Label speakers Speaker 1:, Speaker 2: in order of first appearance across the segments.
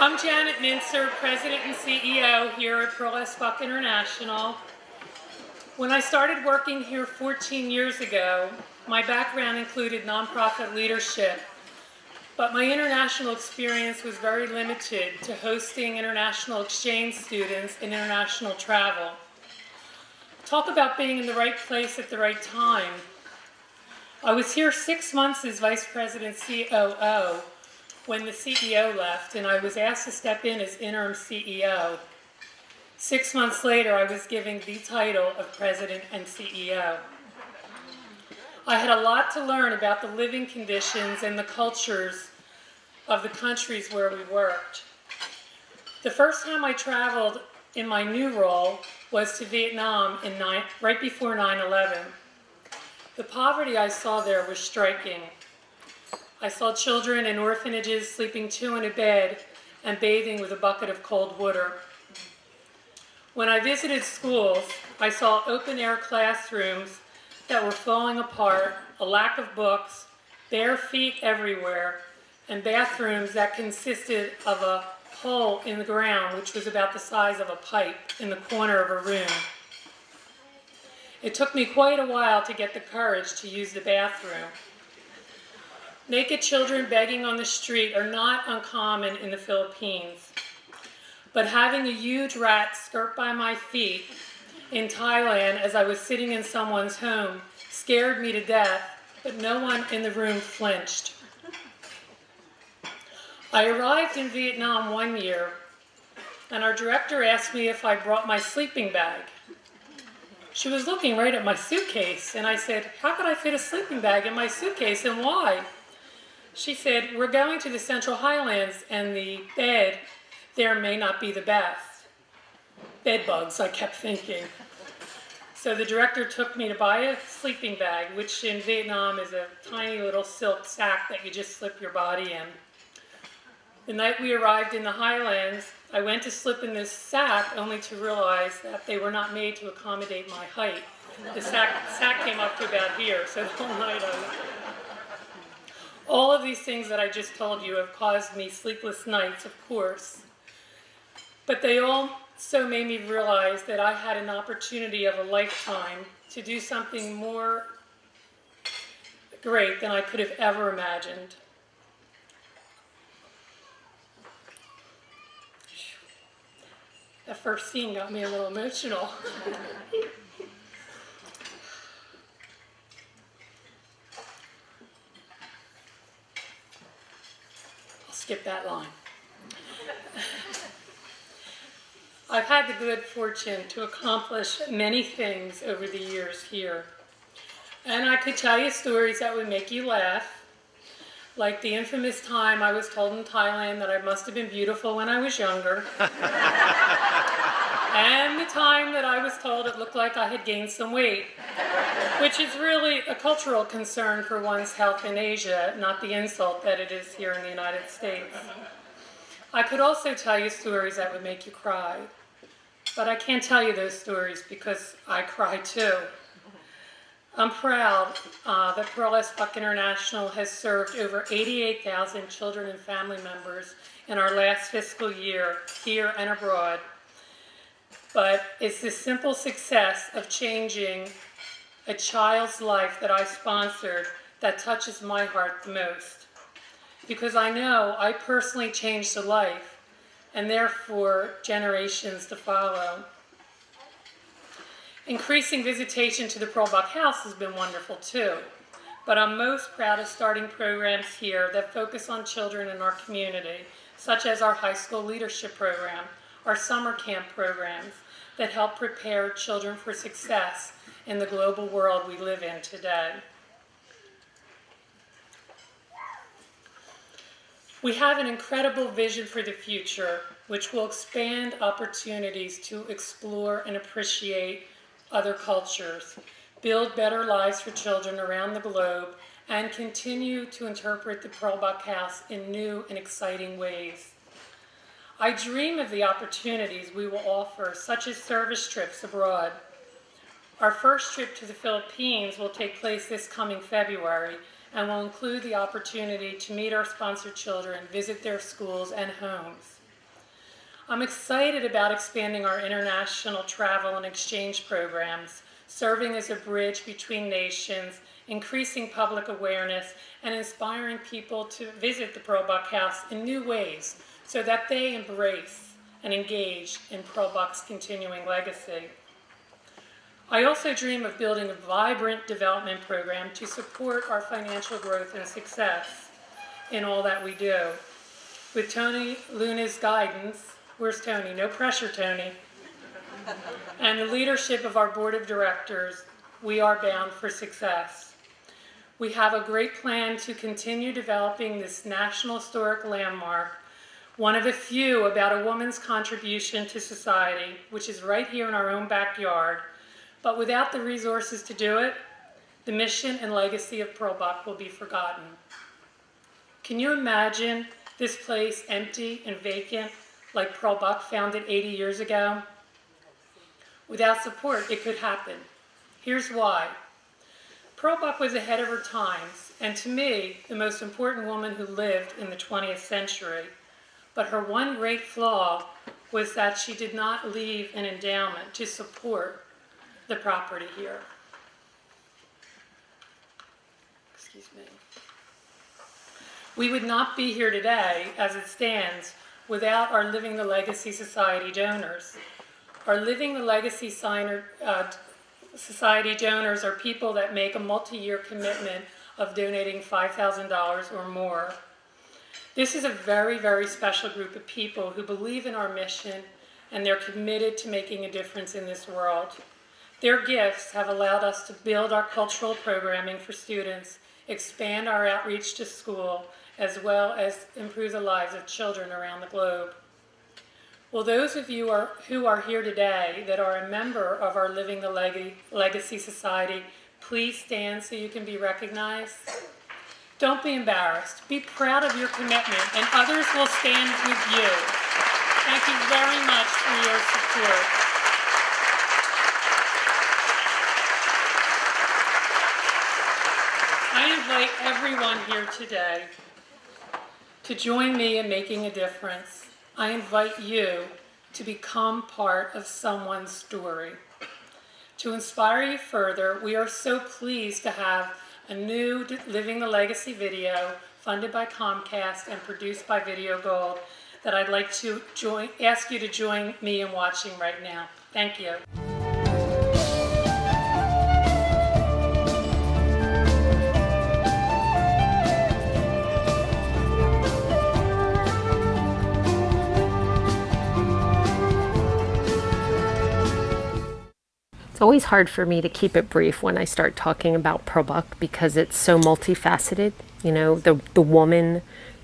Speaker 1: I'm Janet Mincer, President and CEO here at Pearl S. Buck International. When I started working here 14 years ago, my background included nonprofit leadership, but my international experience was very limited to hosting international exchange students and international travel. Talk about being in the right place at the right time. I was here 6 months as Vice President COO when the CEO left, and I was asked to step in as interim CEO. 6 months later, I was given the title of President and CEO. I had a lot to learn about the living conditions and the cultures of the countries where we worked. The first time I traveled in my new role was to Vietnam right before 9/11. The poverty I saw there was striking. I saw children in orphanages sleeping two in a bed and bathing with a bucket of cold water. When I visited schools, I saw open-air classrooms that were falling apart, a lack of books, bare feet everywhere, and bathrooms that consisted of a hole in the ground which was about the size of a pipe in the corner of a room. It took me quite a while to get the courage to use the bathroom. Naked children begging on the street are not uncommon in the Philippines, but having a huge rat skirt by my feet in Thailand as I was sitting in someone's home scared me to death, but no one in the room flinched. I arrived in Vietnam one year, and our director asked me if I brought my sleeping bag. She was looking right at my suitcase, and I said, "How could I fit a sleeping bag in my suitcase, and why?" She said, "We're going to the Central Highlands, and the bed there may not be the best." Bed bugs, I kept thinking. So the director took me to buy a sleeping bag, which in Vietnam is a tiny little silk sack that you just slip your body in. The night we arrived in the Highlands, I went to slip in this sack only to realize that they were not made to accommodate my height. The sack came up to about here, so the whole night I was... All of these things that I just told you have caused me sleepless nights, of course. But they also made me realize that I had an opportunity of a lifetime to do something more great than I could have ever imagined. That first scene got me a little emotional. Skip that line. I've had the good fortune to accomplish many things over the years here. And I could tell you stories that would make you laugh, like the infamous time I was told in Thailand that I must have been beautiful when I was younger, and the time that I was told it looked like I had gained some weight, which is really a cultural concern for one's health in Asia, not the insult that it is here in the United States. I could also tell you stories that would make you cry, but I can't tell you those stories because I cry too. I'm proud that Pearl S. Buck International has served over 88,000 children and family members in our last fiscal year, here and abroad. But it's the simple success of changing a child's life that I sponsored that touches my heart the most. Because I know I personally changed a life, and therefore generations to follow. Increasing visitation to the Pearl Buck House has been wonderful too, but I'm most proud of starting programs here that focus on children in our community, such as our high school leadership program, our summer camp programs that help prepare children for success in the global world we live in today. We have an incredible vision for the future, which will expand opportunities to explore and appreciate other cultures, build better lives for children around the globe, and continue to interpret the Pearl Buck House in new and exciting ways. I dream of the opportunities we will offer, such as service trips abroad. Our first trip to the Philippines will take place this coming February and will include the opportunity to meet our sponsored children, visit their schools and homes. I'm excited about expanding our international travel and exchange programs, serving as a bridge between nations, increasing public awareness, and inspiring people to visit the Pearl Buck House in new ways so that they embrace and engage in Pearl Buck's continuing legacy. I also dream of building a vibrant development program to support our financial growth and success in all that we do. With Tony Luna's guidance, where's Tony? No pressure, Tony. And the leadership of our board of directors, we are bound for success. We have a great plan to continue developing this National Historic Landmark, one of a few about a woman's contribution to society, which is right here in our own backyard. But without the resources to do it, the mission and legacy of Pearl Buck will be forgotten. Can you imagine this place empty and vacant like Pearl Buck found it 80 years ago? Without support, it could happen. Here's why. Pearl Buck was ahead of her times, and to me, the most important woman who lived in the 20th century. But her one great flaw was that she did not leave an endowment to support the property here. Excuse me. We would not be here today, as it stands, without our Living the Legacy Society donors. Our Living the Legacy Society donors are people that make a multi-year commitment of donating $5,000 or more. This is a very, very special group of people who believe in our mission and they're committed to making a difference in this world. Their gifts have allowed us to build our cultural programming for students, expand our outreach to school, as well as improve the lives of children around the globe. Well, those of you who are here today that are a member of our Living the Legacy Society, please stand so you can be recognized. Don't be embarrassed. Be proud of your commitment, and others will stand with you. Thank you very much for your support. I invite everyone here today to join me in making a difference. I invite you to become part of someone's story. To inspire you further, we are so pleased to have a new Living the Legacy video funded by Comcast and produced by Video Gold that I'd like to ask you to join me in watching right now. Thank you.
Speaker 2: It's always hard for me to keep it brief when I start talking about Pearl Buck because it's so multifaceted. You know, the woman,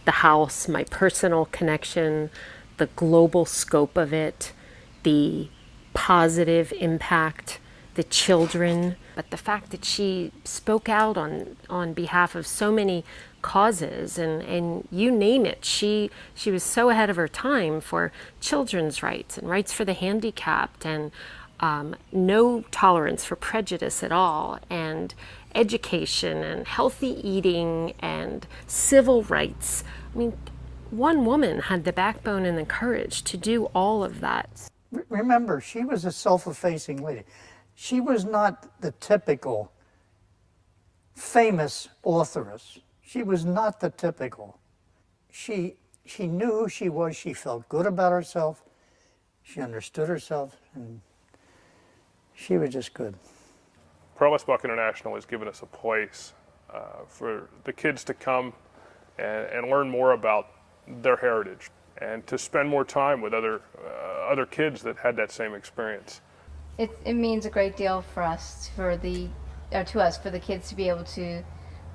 Speaker 2: the house, my personal connection, the global scope of it, the positive impact, the children. But the fact that she spoke out on behalf of so many causes and you name it, she was so ahead of her time for children's rights and rights for the handicapped and no tolerance for prejudice at all, and education and healthy eating and civil rights. I mean, one woman had the backbone and the courage to do all of that.
Speaker 3: Remember, she was a self-effacing lady. She was not the typical famous authoress. She was not the typical. She knew who she was. She felt good about herself. She understood herself, and she was just good.
Speaker 4: Pearl Buck International has given us a place for the kids to come and learn more about their heritage and to spend more time with other kids that had that same experience.
Speaker 5: It means a great deal for us, for the kids to be able to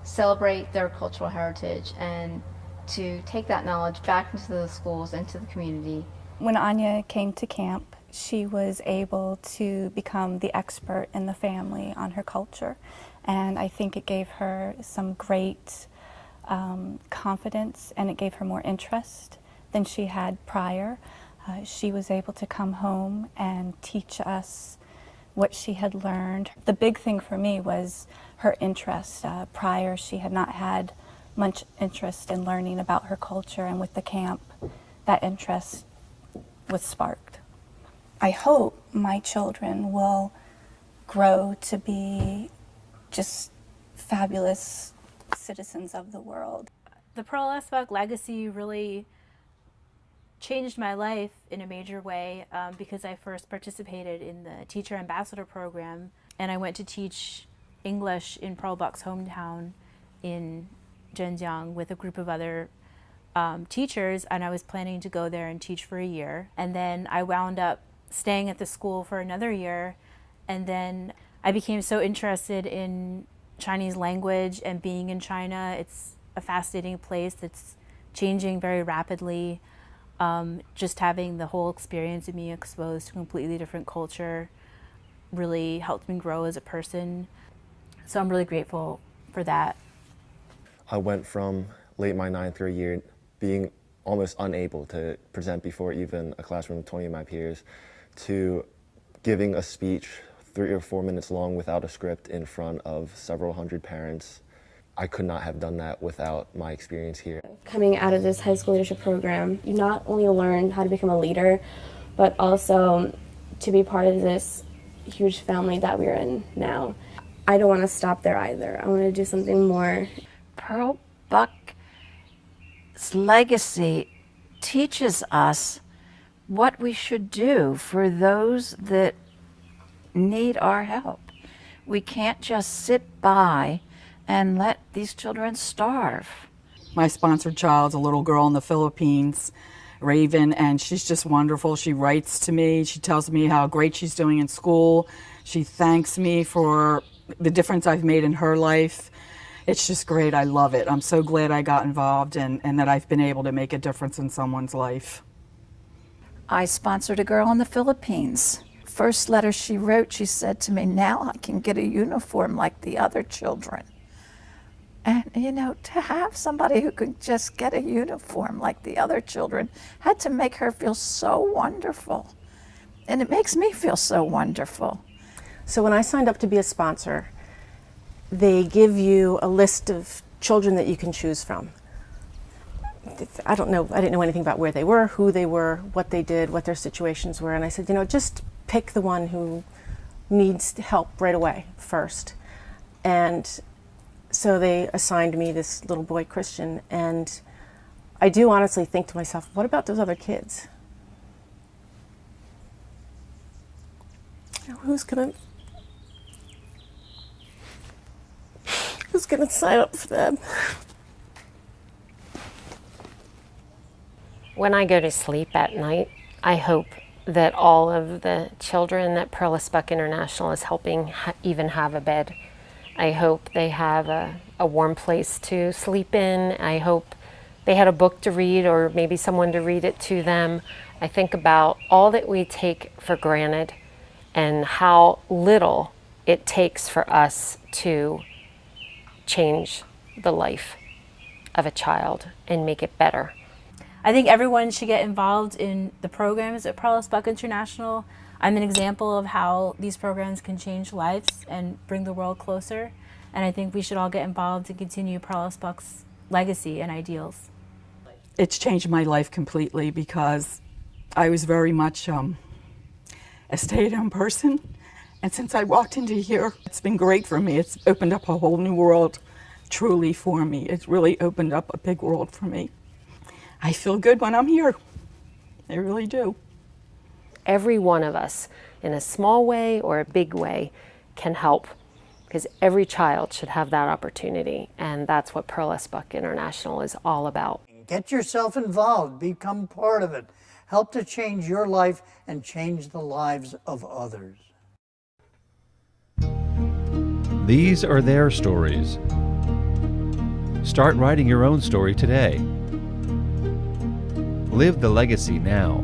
Speaker 5: celebrate their cultural heritage and to take that knowledge back into the schools and to the community.
Speaker 6: When Anya came to camp, she was able to become the expert in the family on her culture, and I think it gave her some great confidence, and it gave her more interest than she had prior. She was able to come home and teach us what she had learned. The big thing for me was her interest. Prior, she had not had much interest in learning about her culture, and with the camp, that interest was sparked. I hope my children will grow to be just fabulous citizens of the world.
Speaker 7: The Pearl S. Buck legacy really changed my life in a major way because I first participated in the Teacher Ambassador Program, and I went to teach English in Pearl Buck's hometown in Zhenjiang with a group of other teachers, and I was planning to go there and teach for a year. And then I wound up staying at the school for another year, and then I became so interested in Chinese language and being in China. It's a fascinating place that's changing very rapidly. Just having the whole experience of being exposed to a completely different culture really helped me grow as a person. So I'm really grateful for that.
Speaker 8: I went from late my 9th grade year being almost unable to present before even a classroom of 20 of my peers to giving a speech 3 or 4 minutes long without a script in front of several hundred parents. I could not have done that without my experience here.
Speaker 9: Coming out of this high school leadership program, you not only learn how to become a leader, but also to be part of this huge family that we're in now. I don't want to stop there either. I want to do something more.
Speaker 10: Pearl Buck's legacy teaches us what we should do for those that need our help. We can't just sit by and let these children starve.
Speaker 11: My sponsored child's a little girl in the Philippines, Raven, and she's just wonderful. She writes to me. She tells me how great she's doing in school. She thanks me for the difference I've made in her life. It's just great. I love it. I'm so glad I got involved and that I've been able to make a difference in someone's life.
Speaker 10: I sponsored a girl in the Philippines. First letter she wrote, she said to me, "Now I can get a uniform like the other children." And, you know, to have somebody who could just get a uniform like the other children had to make her feel so wonderful. And it makes me feel so wonderful.
Speaker 12: So when I signed up to be a sponsor, they give you a list of children that you can choose from. I didn't know anything about where they were, who they were, what they did, what their situations were. And I said, you know, just pick the one who needs help right away first. And so they assigned me this little boy, Christian, and I do honestly think to myself, what about those other kids? You know, who's gonna sign up for them?
Speaker 2: When I go to sleep at night, I hope that all of the children that Pearl S. Buck International is helping even have a bed. I hope they have a warm place to sleep in. I hope they had a book to read or maybe someone to read it to them. I think about all that we take for granted and how little it takes for us to change the life of a child and make it better.
Speaker 7: I think everyone should get involved in the programs at Pearl S. Buck International. I'm an example of how these programs can change lives and bring the world closer. And I think we should all get involved and continue Pearl S. Buck's legacy and ideals.
Speaker 11: It's changed my life completely because I was very much a stay-at-home person. And since I walked into here, it's been great for me. It's opened up a whole new world truly for me. It's really opened up a big world for me. I feel good when I'm here. I really do.
Speaker 2: Every one of us, in a small way or a big way, can help, because every child should have that opportunity, and that's what Pearl S. Buck International is all about.
Speaker 3: Get yourself involved, become part of it. Help to change your life and change the lives of others.
Speaker 13: These are their stories. Start writing your own story today. Live the legacy now.